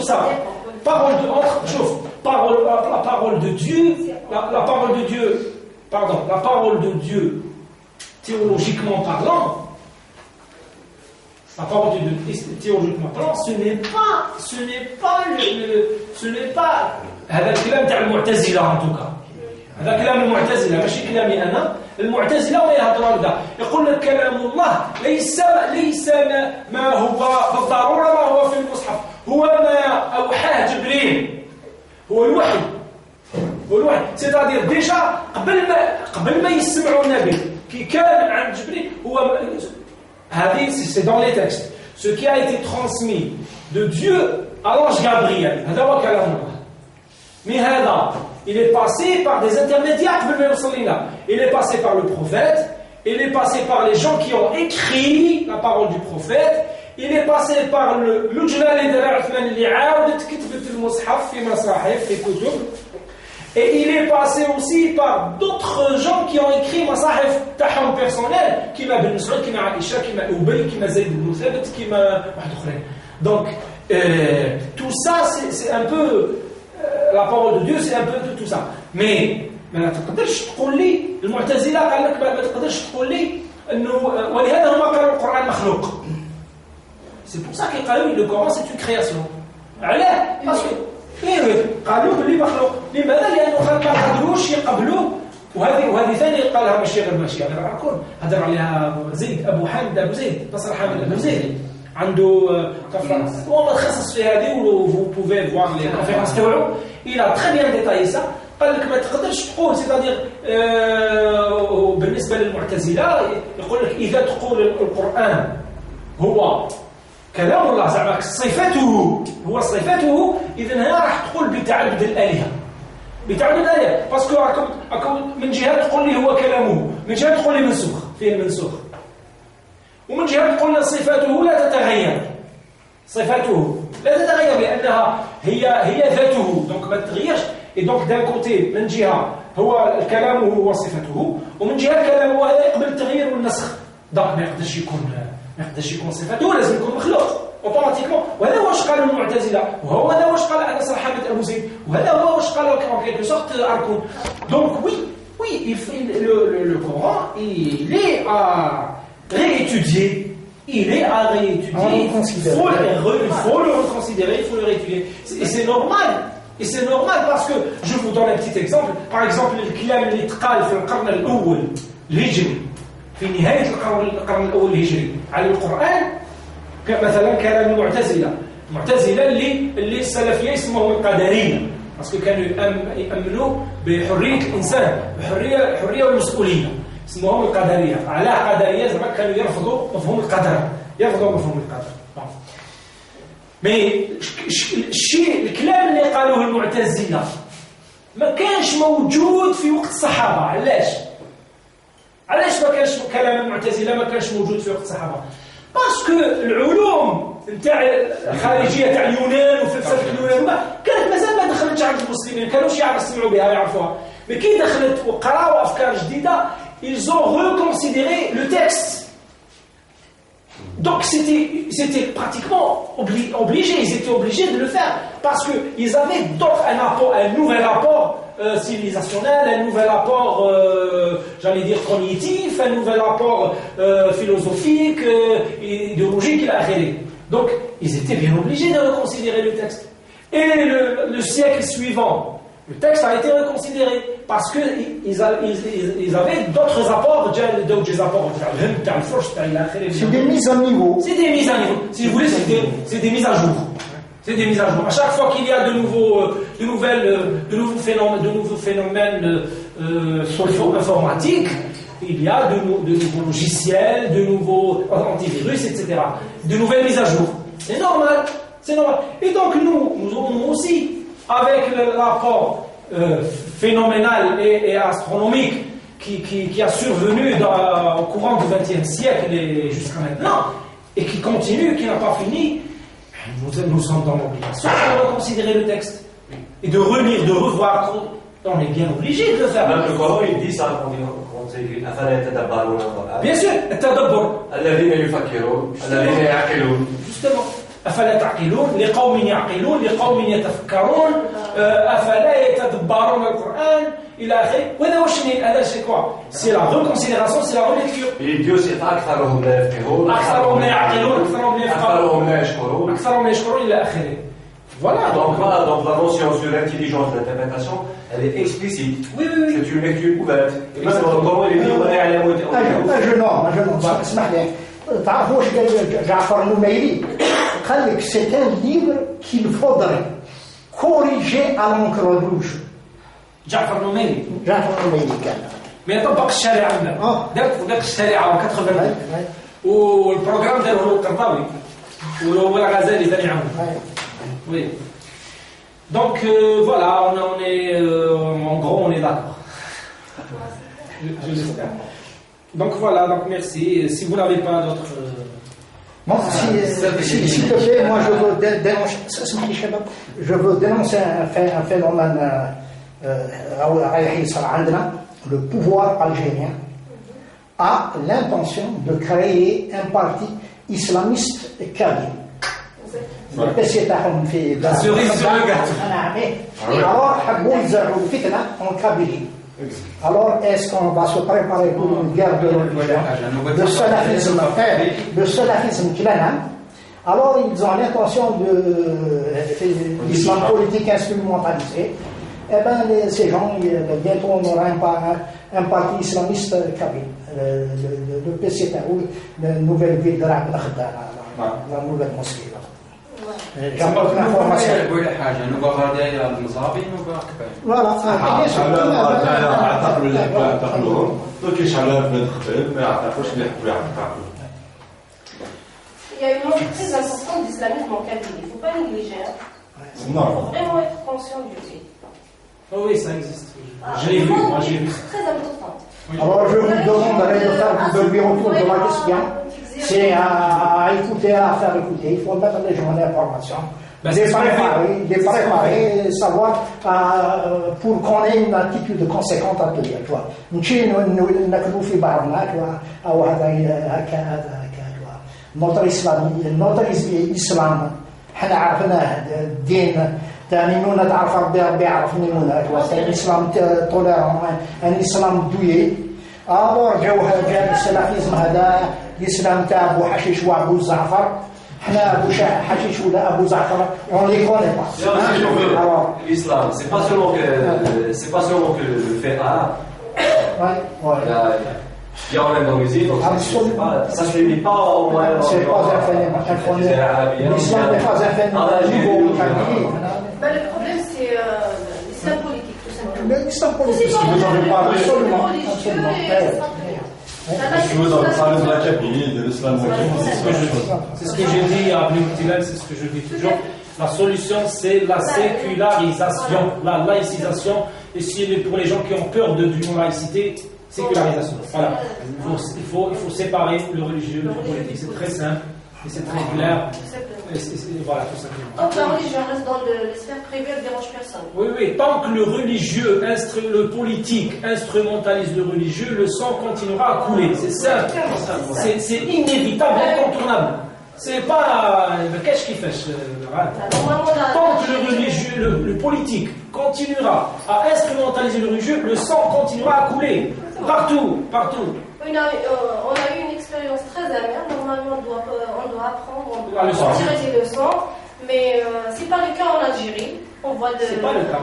ça. Parole la parole de Dieu, la parole de Dieu, théologiquement parlant, la parole de Dieu, théologiquement parlant, ce n'est pas هذا الكلام تاع المعتزلة en tout cas. هذا كلام المعتزلة ماشي كلامي أنا. المعتزلة ما يهضروا هذا، يقول لك كلام الله ليس ما هو بالضرورة ما هو في المصحف، هو ما أوحاه جبريل، هو الوحي. سيتادير ديجا قبل ما يسمعوا النبي كي كان عند جبريل هو هذه سي dans les textes ce qui a été transmis de Dieu à l'ange Gabriel هذا هو كلام الله. Mais هذا il est passé par des intermédiaires. Il est passé par le prophète, il est passé par les gens qui ont écrit la parole du prophète, il est passé par le et il est passé aussi par d'autres gens qui ont écrit masahif taham personnel, qui m'a Ben Mas'ud, qui m'a Aïcha, qui m'a Ubay, qui m'a Zayd ibn Thabit, qui m'a donc tout ça c'est un peu la parole de Dieu, c'est un peu de tout ça. Mais ما تقدرش تقول لي المعتزلة قال لك ما تقدرش تقول لي انه ولهذا هما قالوا القرآن مخلوق. C'est pour ça qu'ils قالوا le Coran c'est une création. علاه؟ parce que قالوا باللي مخلوق. لماذا؟ لأنه ما قدروش يقبلوا وهذه ثانية قالها ماشي غير ماشي غير راكون هضر عليها زيد أبو حامد أبو زيد نصر حامد أبو زيد عنده conférence. هو متخصص في هذه vous pouvez voir les conférences تاعو. Il a très bien détaillé ça. قال لك ما تقدرش تقول سيتادير بالنسبة للمعتزلة يقول لك إذا تقول القرآن هو كلام الله زعما صفته هو صفته إذن هنا راح تقول بتعبد الآلهة باسكو راكم من جهة تقول لي هو كلامه من جهة تقول لي منسوخ فيه المنسوخ ومن جهة تقول لي صفاته لا تتغير لأنها هي ذاته دونك ما تتغيرش. Et donc d'un côté من جهة هو الكلام هو صفته ومن جهة الكلام هو هذا يقبل التغيير والنسخ دونك ما يقدرش يكون صفته لازم يكون مخلوق اوتوماتيكمون. وهذا هو واش قالوا المعتزلة وهو هذا واش قال نصر حامد أبو زيد وهذا هو واش قالوا en quelque sorte أركون. Donc oui le Coran il est à réétudier. Il est à réétudier. Il faut le reconsidérer, il faut le réétudier. Et c'est normal. Et c'est normal parce que, je vous donne un petit exemple. Par exemple, الكلام اللي تقال في القرن الأول الهجري في نهاية القرن الأول الهجري على القرآن مثلا كلام المعتزلة اللي السلفية يسموهم القدرية parce que كانوا يؤمنوا بحرية الإنسان الحرية والمسؤولية اسمهم القدرية. على قدرية زعما كانوا يرفضوا مفهوم القدر. مي الكلام اللي قالوه المعتزلة ما كانش موجود في وقت الصحابة. علاش ما كانش كلام المعتزلة ما كانش موجود في وقت الصحابة؟ باسكو العلوم نتاع الخارجية تاع اليونان وفلسفة اليونان كانت مازال ما دخلتش عند المسلمين كانوش يسمعوا بها يعرفوها. مي كي دخلت وقراوا أفكار جديدة ils ont reconsidéré le texte. Donc c'était pratiquement obligé, ils étaient obligés de le faire parce qu'ils avaient un nouvel rapport civilisationnel, un nouvel rapport, j'allais dire cognitif, un nouvel rapport philosophique, idéologique, donc ils étaient bien obligés de reconsidérer le texte. Et le siècle suivant, le texte a été reconsidéré parce qu'ils avaient d'autres apports, c'est des mises à niveau. C'est des mises à niveau. Si vous voulez, c'est des mises à jour. C'est des mises à jour. À chaque fois qu'il y a de nouveaux phénomènes informatiques, il y a de nouveaux logiciels, de nouveaux antivirus, etc. De nouvelles mises à jour. C'est normal. Et donc nous aussi, avec le rapport phénoménal et astronomique qui a survenu au courant du XXe siècle et jusqu'à maintenant, et qui continue, qui n'a pas fini, nous sommes dans l'obligation de reconsidérer le texte et de relire, de revoir. On est bien obligé de le faire. Même le Coran, il dit ça, quand il dit bien sûr, Justement. أفلا تعقلون لقوم يعقلون لقوم يتفكرون أفلا يتدبرون القرآن إلى آخره. وهذا واش هذا سي كوا سي لا ريكونسيديراسيون سي لا ريليكتور. Dieu c'est أكثرهم لا يفقهون أكثرهم لا يعقلون أكثرهم لا يفقهون أكثرهم لا يشكرون إلى آخره. Voilà. Donc la notion sur l'intelligence d'interprétation, elle est explicite. Oui. C'est une lecture ouverte. Comment il est dit, on est à la moitié. اسمح لي تعرفوا واش قال جعفر النميري؟ قال لك c'est un livre qu'il faudrait corriger à l'encre rouge. جعفر النميري كان ما يطبق الشريعة عندنا. داك الشريعة 80 والبروغرام داروا القرطاوي والغزالي ثاني عام. Oui. Donc voilà, on est en gros on est d'accord. Je l'espère. Donc voilà, donc merci. Si vous n'avez pas d'autres. Bon, s'il te plaît, moi je veux dénoncer un phénomène le pouvoir algérien a l'intention de créer un parti islamiste kabyle. البسي تاعهم في alors حبوا يزرعوا الفتنة en Kabylie. Alors est-ce qu'on va se préparer pour une guerre de religion, de salafisme clanan? Alors ils ont l'intention de l'islam politique instrumentalisé. Eh bien ces gens bientôt on aura un parti islamiste kabyle, le PC Taoul, la nouvelle ville de la nouvelle mosquée. جنبك الانفورماسيون يقول حاجه نبغى دايره المصابين نبغى اعتقد اللي يعتقلوهم دوك يشعلوها في الخبيب ما يعرفوش اللي يحبوا يعتقلوا. Il y a une montée très importante d'islamisme en Kabylie. Il ne faut pas négliger. Il Non. faut vraiment être conscient du fait. Oh oui, ça existe. Je l'ai vu, moi j'ai vu. C'est très important. Alors je vous demanderai de lui retour de ma question. C'est à écouter, à faire écouter. Il faut mettre les gens en information. Les préparer, savoir pour qu'on ait une attitude conséquente à tenir. Tu vois, notre islam, حنا عرفناه الدين تاع ميمونة تعرف ربي يعرف ميمونة. الإسلام توليرون، الإسلام دويي. جا السلافيزم هذا الإسلام تاع أبو حشيش وأبو زعفر. حنا أبو حشيش ولا أبو زعفر on les connaît pas. Alors l'islam, c'est pas seulement que le fait arabe. Il y a en Indonésie, donc ça se limite pas au moyen. C'est pas un phénomène. L'islam n'est pas un phénomène nouveau. Le problème c'est l'islam politique tout simplement. L'islam politique, vous en avez parlé. Absolument. Si vous en parlez de la Kabylie, de l'islam, c'est ce que j'ai dit à Abdel, c'est ce que je dis toujours. La solution, c'est la sécularisation, la laïcisation. Et si pour les gens qui ont peur de non-laïcité, sécularisation. Voilà. Il faut séparer le religieux du politique. C'est très simple et c'est très clair. Voilà, tout simplement. Tant que la religion reste dans la sphère privée, elle ne dérange personne. Oui. Tant que le religieux, le politique instrumentalise le religieux, le sang continuera à couler. C'est simple. C'est inévitable, incontournable. C'est pas qu'est-ce qu'il fait tant que le religieux, le politique continuera à instrumentaliser le religieux, le sang continuera à couler. Partout. On a eu une expérience très amère. Normalement, on doit apprendre, on doit tirer des leçons. Mais c'est pas le cas en Algérie. On voit c'est pas le cas.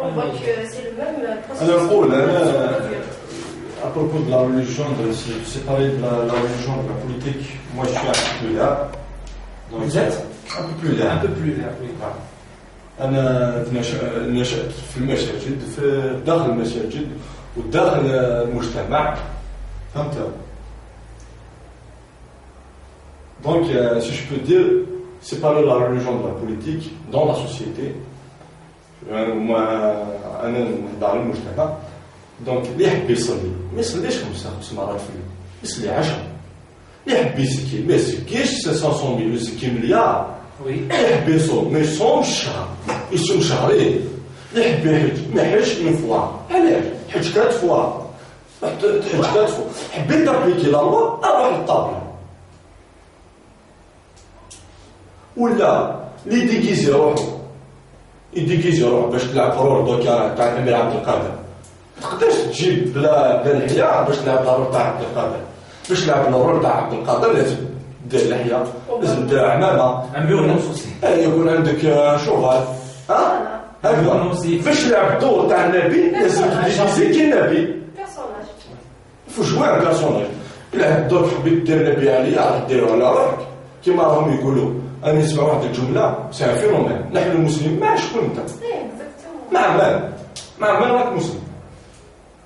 On voit que c'est le même processus. À propos de la religion, de séparer de la religion de la politique, moi je suis un peu plus là. Vous êtes un peu plus là. Un peu plus là, oui. أنا نشأت في المساجد في داخل المساجد وداخل المجتمع فهمت. Donc si je peux dire séparer la religion de la politique dans la société moi أنا dans le مجتمع. دونك اللي يحب يصلي ما يصليش 5 مرات في اليوم، يصلي 10. اللي يحب يزكي ما يزكيش 500 مليون، يزكي مليار. اللي يحب يصوم ما يصومش شهر، يصوم شهرين. اللي يحب يحج ما يحجش اون فوا. علاش؟ حج 4 فوا. حج 4 فوا. حبيت تابليكي لا لوا روح للطابله. ولا اللي يديكيزي روحو باش تلعب رول دوكا تاع الامير عبد القادر. ما تقدرش تجيب بلا لحيه باش تلعب الرول تاع عبد القادر. باش تلعب الرول تاع عبد القادر لازم دير لحيه، لازم دير عمامه، يكون عندك شوفال هكذا. باش تلعب الدور تاع النبي لازم تديكيزي كي النبي. faut jouer un personnage. إلا الدور حبيت دير نبي عليا راح ديرو على روحك كيما راهم يقولوا. أنا نسمع واحد الجملة سي ان فينومين. نحن المسلمين ما شكون أنت؟ مع من راك مسلم؟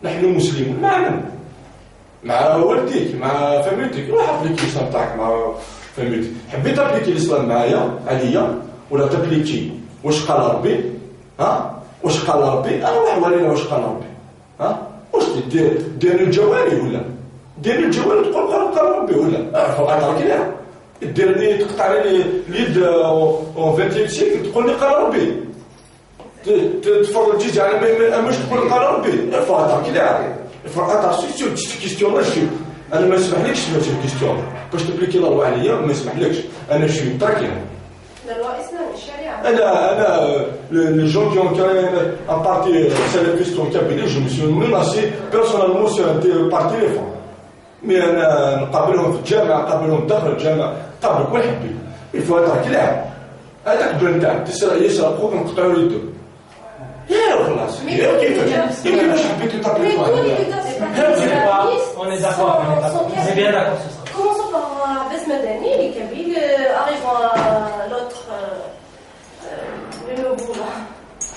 نحن المسلمون مع من؟ مع والديك، مع فاميلتك. روح ابليكي الإسلام تاعك مع فاميلتك. حبيت ابليكي الإسلام معايا عليا ولا تابليكي واش قال ربي؟ واش قال ربي؟ أنا روح ورينا واش قال ربي. واش دير الجواري ولا دير الجواري تقول قال ربي ولا فوق كده دير لي تقطع لي اليد او 20 سيكل تقول لي قال ربي تفرج تجي على مش تقول قال ربي فوق كده اتاسيون كيستيون ماشي انا ما نسمحلكش تمشي كيستيون باش تبليكي لا لو عليا ما نسمحلكش انا شي متركن la loi islamique, charia. Les gens qui ont créé un parti salafiste en Kabylie, je me suis menacé personnellement sur un parti les femmes. Mais أنا نقابلهم في الجامعة، نقابلهم داخل الجامعة، نقابلك وين حبي. Il faut être clair. هذاك البن تاعك يسرق خوك نقطعوا له يدو. يا خلاص. كيفاش حبيت تطبيق On est d'accord. C'est bien d'accord sur ça. Commençons par Abbas Madani, les Kabyles, arrivons à l'autre, le nouveau là.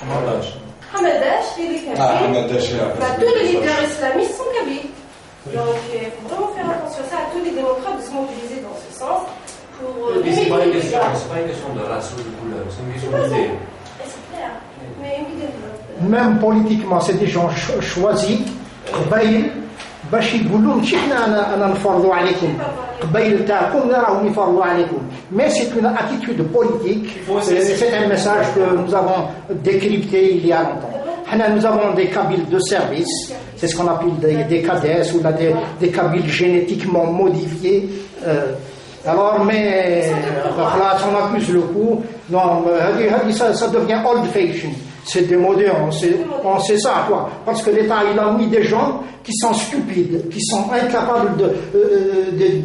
Hamadash, et les Kabyles. Tous les leaders islamistes sont Kabyles. Donc il faut vraiment faire attention à ça, à tous les démocrates de se mobiliser dans ce sens pour c'est pas une question de race ou de couleur, c'est une question d'idée. C'est clair, mais une idée. Même politiquement, c'est des gens choisis. قبايل باش يقولوا ماشي حنا انا نفرضوا عليكم قبايل تاعكم راهم يفرضوا عليكم mais c'est une attitude politique c'est un message que nous avons décrypté il y a longtemps. Nous avons des Kabyles de service, c'est ce qu'on appelle des cadets ou des Kabyles génétiquement modifiés. Alors mais là on accuse le coup. Non, ça devient old fashion. C'est démodé, on sait ça, quoi. Parce que l'État, il a mis des gens qui sont stupides, qui sont incapables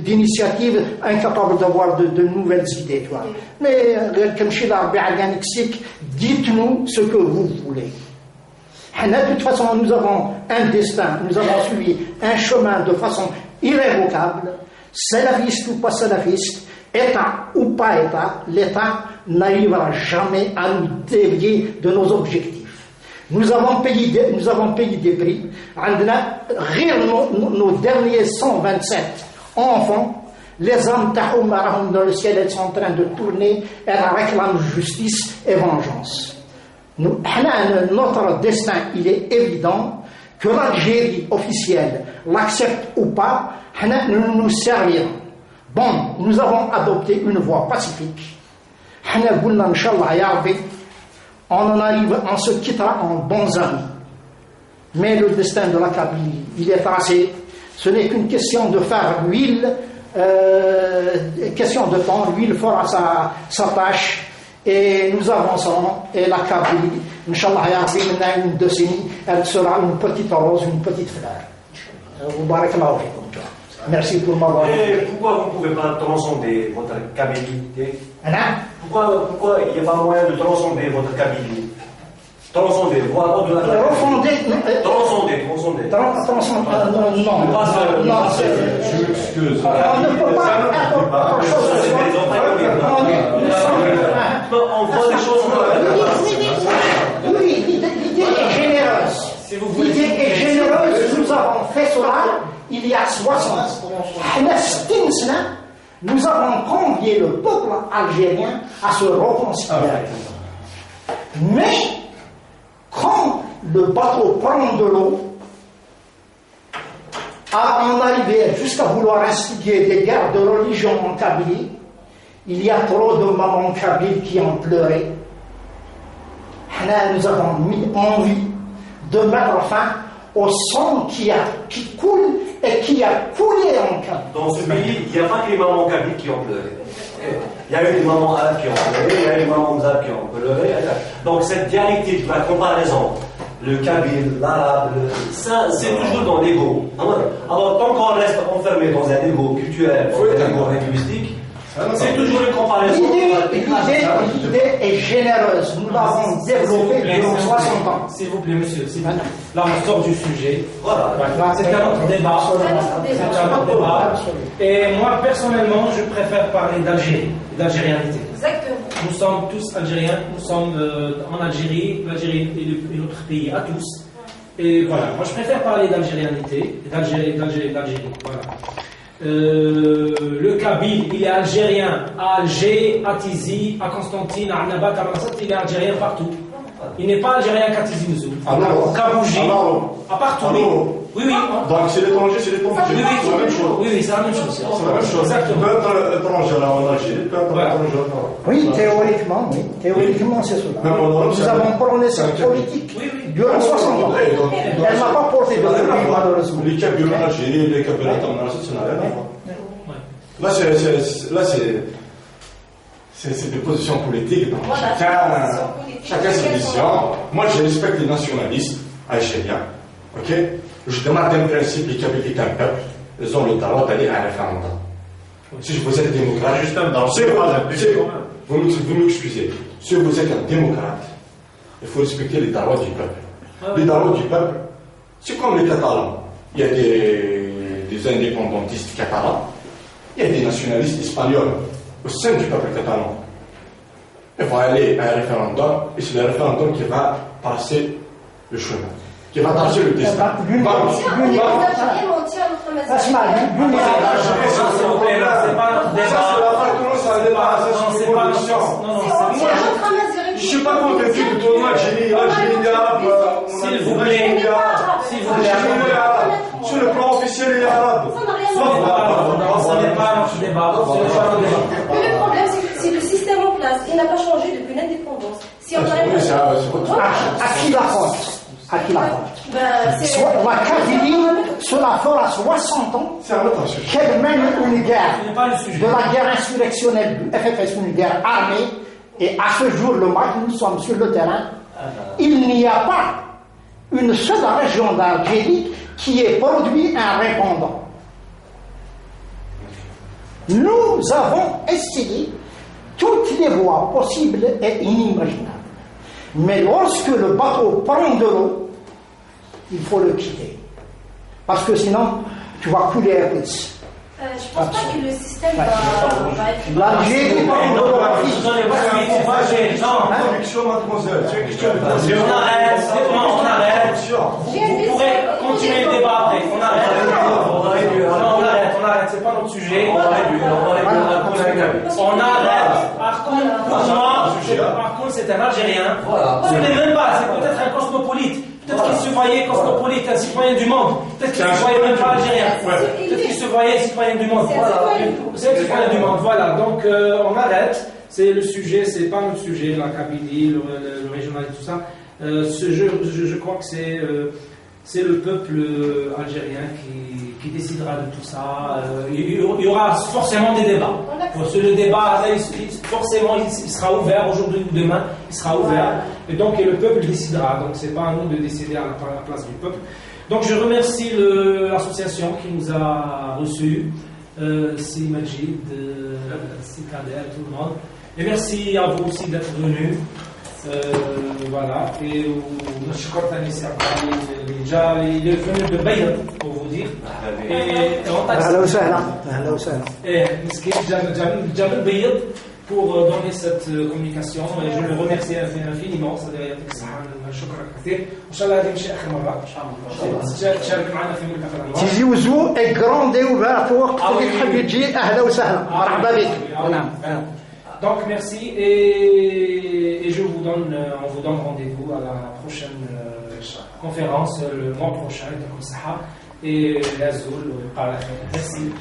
d'initiative, incapables d'avoir de nouvelles idées, quoi. Mais, dites-nous ce que vous voulez. De toute façon, nous avons un destin, nous avons suivi un chemin de façon irrévocable, salafiste ou pas salafiste, État ou pas État, l'État n'arrivera jamais à nous dévier de nos objectifs. Nous avons payé des prix. Nos derniers 127 enfants, les âmes tahoum dans le ciel, elles sont en train de tourner, elles réclament justice et vengeance. Notre destin, il est évident que l'Algérie officielle l'accepte ou pas, nous nous servirons. Bon, nous avons adopté une voie pacifique. On en arrive, on se quittera en bons amis. Mais le destin de la Kabylie, il est tracé. Ce n'est qu'une question de faire l'huile, question de temps. L'huile fera sa tâche et nous avancerons. Et la Kabylie, Inch'Allah, maintenant une décennie, elle sera une petite rose, une petite fleur. Merci pour m'avoir dit. Pourquoi vous ne pouvez pas transcender votre kabilité? Pourquoi il n'y a pas moyen de transcender votre kabilité? Transcender, voir au-delà de la kabilité. Transcender. Non, je m'excuse. On ne peut pas. On voit des choses. Oui, l'idée est généreuse. L'idée est généreuse. Nous avons fait cela il y a 60 ans. Nous avons convié le peuple algérien à se reconsidérer. Mais quand le bateau prend de l'eau, à en arriver jusqu'à vouloir instiguer des guerres de religion en Kabylie, il y a trop de mamans kabyles qui ont pleuré. Nous avons mis envie de mettre fin au sang qui coule et qui a coulé en Kabylie. Dans ce pays, il n'y a pas que les mamans kabyles qui ont pleuré. Il y a eu des mamans arabes qui ont pleuré, il y a eu des mamans arabes qui ont pleuré. Donc cette dialectique, la comparaison, le kabyle, l'arabe, ça c'est toujours dans l'ego. Alors tant qu'on reste enfermé dans un ego culturel, un ego linguistique, c'est toujours une comparaison. L'idée est généreuse. Nous l'avons développée durant 60 ans. S'il vous plaît, monsieur. Là, on sort du sujet. Voilà. C'est un autre débat. Et moi, personnellement, je préfère parler d'Algérie, d'algérianité. Exactement. Nous sommes tous algériens. Nous sommes en Algérie. L'Algérie est notre pays à tous. Et voilà. Moi, je préfère parler d'algérianité, d'Algérie. Voilà. Le Kabyle, il est algérien à Alger, à Tizi, à Constantine, à Annaba, à Massat, il est algérien partout. Il n'est pas algérien qu'à Tizi Ouzou. À Kabouji, à partout. Oui. Donc c'est l'étranger, c'est l'étranger. C'est la même chose. Oui, c'est la même chose. C'est la même chose. Exactement. Peut être étranger en Algérie, peut être étranger en Europe. Oui, théoriquement, oui. Théoriquement, c'est cela. Nous avons prôné cette politique durant 60 ans. Elle n'a pas porté de fruits, malheureusement. Les Kabyles en Algérie, les Kabyles en Maroc, ça n'a rien à voir. Là, c'est des positions politiques. Donc chacun ses visions. Moi, je respecte les nationalistes algériens. Ok? Je demande un principe, les Kabyles est un peuple. Ils ont le droit d'aller à un référendum. Si vous êtes démocrate, vous m'excusez. Si vous êtes un démocrate, il faut respecter les droits du peuple. Les droits du peuple, c'est comme les Catalans. Il y a des indépendantistes catalans, il y a des nationalistes espagnols au sein du peuple catalan. Ils vont aller à un référendum, et c'est le référendum qui va passer le chemin, qui va tracer le destin. Je ne suis pas convaincu que tout le monde Algérie arabe. S'il vous plaît. Sur le plan officiel, il est arabe. Ce n'est pas notre débat. Le problème, c'est que le système en place, il n'a pas changé depuis l'indépendance. Si on arrive à qui la faute? À qui la faute? La Kabylie, cela fera 60 ans qu'elle mène une guerre, de la guerre insurrectionnelle du FFS, une guerre armée, et à ce jour, le mois que nous sommes sur le terrain, il n'y a pas une seule région d'Algérie qui ait produit un répondant. Nous avons essayé toutes les voies possibles et inimaginables. Mais lorsque le bateau prend de l'eau, il faut le quitter. Parce que sinon, tu vas couler un peu. Je ne pense pas que le système va être... L'Algérie prend de l'eau. On arrête. Vous pourrez continuer le débat après. On arrête. C'est pas notre sujet. On arrête. Par contre, c'est un Algérien. Ce n'est même pas. C'est peut-être un cosmopolite. Peut-être qu'il se voyait cosmopolite, un citoyen du monde. Peut-être qu'il ne se voyait même pas algérien. Peut-être qu'il se voyait citoyen du monde. C'est un citoyen du monde. Voilà. Donc, on arrête. C'est le sujet, c'est pas notre sujet, la Kabylie, le régional et tout ça. Je crois que c'est le peuple algérien qui décidera de tout ça. Il y aura forcément des débats. Le débat, forcément, il sera ouvert aujourd'hui ou demain. Il sera ouvert. Et donc, le peuple décidera. Donc, c'est pas à nous de décider à la place du peuple. Donc, je remercie l'association qui nous a reçus. Si Majid, si Kader, tout le monde. Et merci à vous aussi d'être venus. Voilà. Et il est venu de Beyrouth, pour vous dire. Et on pour donner cette communication. Et je le remercie infiniment. Tizi Ouzou est grande et ouverte pour donc merci et on vous donne rendez-vous à la prochaine conférence le mois prochain comme ça et l'Azul par la fin. Merci.